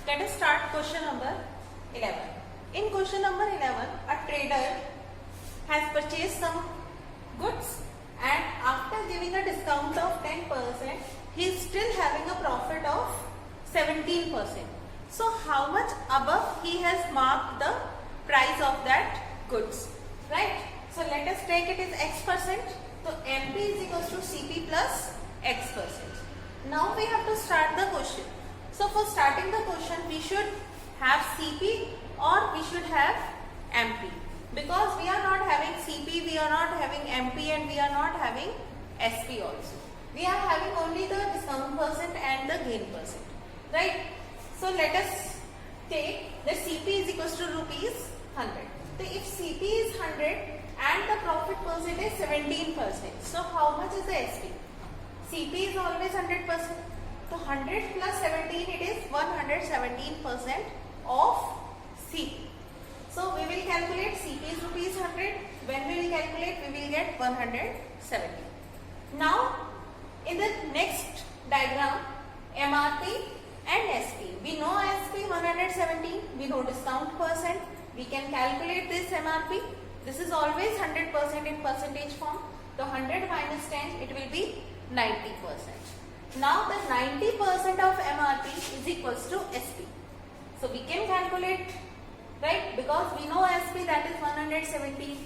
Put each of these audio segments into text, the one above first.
Let us start question number 11. In question number 11, a trader has purchased some goods and after giving a discount of 10%, he is still having a profit of 17%. So how much above he has marked the price of that goods, right? So let us take it as X%. So MP is equals to CP plus X%. Now we have to start the question. So for starting the question, we should have CP or we should have MP. Because we are not having CP, we are not having MP and we are not having SP also. We are having only the discount percent and the gain percent, right? So let us take the CP is equals to rupees 100. So if CP is 100 and the profit percent is 17%, so how much is the SP? CP is always 100%. So 100 plus 17, it is 117% of CP. So we will calculate CP is rupees 100. When we will calculate, we will get 170. Now in the next diagram, MRP and SP. We know SP 117, we know discount percent. We can calculate this MRP. This is always 100% in percentage form. So 100 minus 10, it will be 90%. Now the 90% of MRP is equals to SP. So we can calculate, right? Because we know SP, that is 170.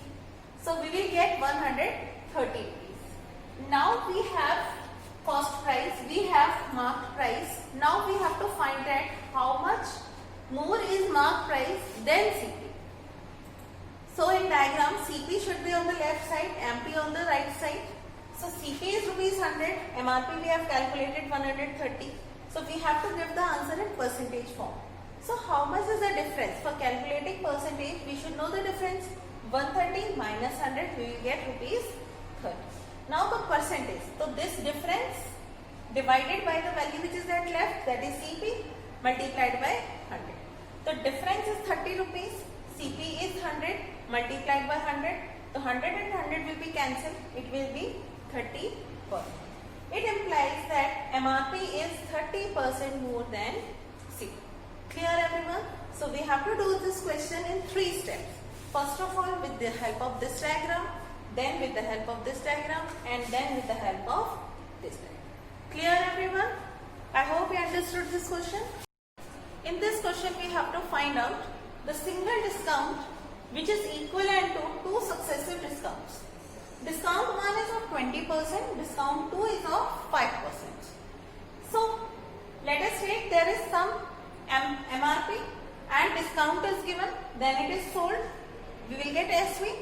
So we will get 130 rupees. Now we have cost price, we have marked price. Now we have to find out how much more is marked price than CP. So in diagram, CP should be on the left side, MP on the right side. So CP is rupees 100, MRP we have calculated 130. So we have to give the answer in percentage form. So how much is the difference? For calculating percentage, we should know the difference. 130 minus 100, we will get rupees 30. Now the percentage. So this difference divided by the value which is that left, that is CP, multiplied by 100. The difference is 30 rupees. CP is 100 multiplied by 100. So 100 and 100 will be cancelled. It will be 30%. It implies that MRP is 30% more than CP. Clear everyone? So we have to do this question in 3 steps. First of all with the help of this diagram, then with the help of this diagram, and then with the help of this diagram. Clear everyone? I hope you understood this question. In this question we have to find out the single discount which is equivalent to 2 successive discounts. Discount 1 is of 20%, discount 2 is of 5%. So let us take there is some MRP and discount is given, then it is sold, we will get SP,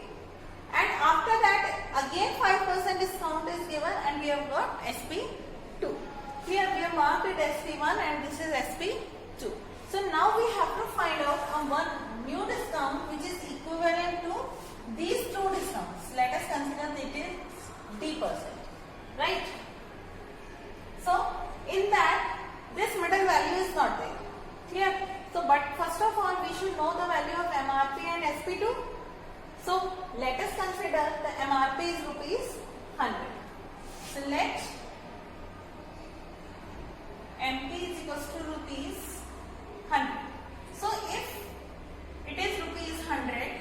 and after that again 5% discount is given and we have got SP2. Here we have marked it SP1 and this is SP2. So now we have to find out one new discount which is equivalent to these 2 discounts. Let us consider that it is D%, right? So in that this middle value is not there. Clear? So but first of all we should know the value of MRP and SP2. So let us consider the MRP is rupees 100. So let MP is equals to rupees 100. So if it is rupees 100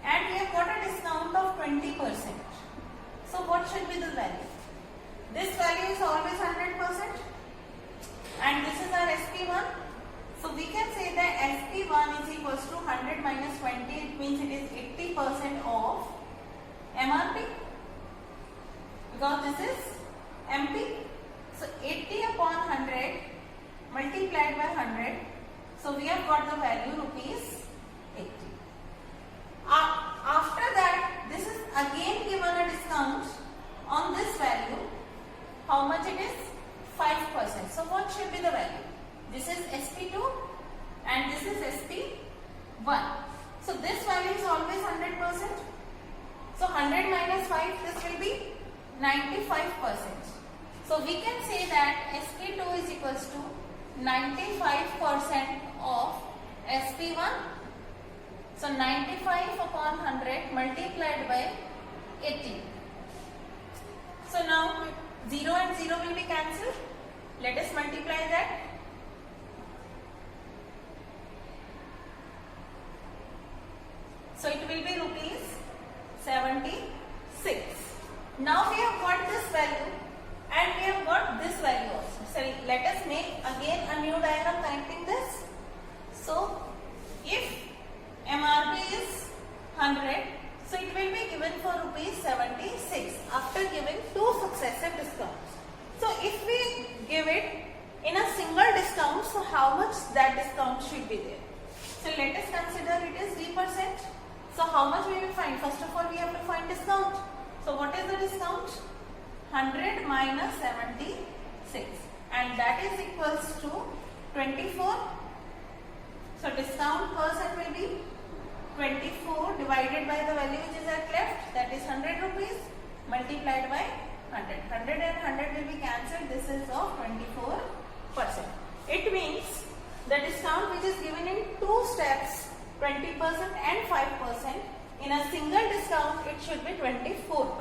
and we have got a discount of 20%. So what should be the value? This value is always 100% and this is our SP1. So we can say that SP1 is equals to 100 minus 20, it means it is 80% of MRP because this is MP. So 80 upon 100 multiplied by 100. So we have got the value rupees 80. After that, this is again given a discount on this value. How much it is? 5%. So what should be the value? This is SP2 and this is SP1. So this value is always 100%. So 100 minus 5, this will be 95%. So we can say that SP2 is equals to 95% of SP1. So 95 upon 100 multiplied by 80. So now 0 and 0 will be cancelled. Let us multiply that. how much we will find? First of all, we have to find discount. So what is the discount? 100 minus 76, and that is equals to 24. So discount percent will be 24 divided by the value which is at left, that is 100 rupees, multiplied by 100. 100 and 100 will be cancelled. This is of 24%. It means the discount which is given in two steps, 20% and 5%. In a single discount, it should be 24%.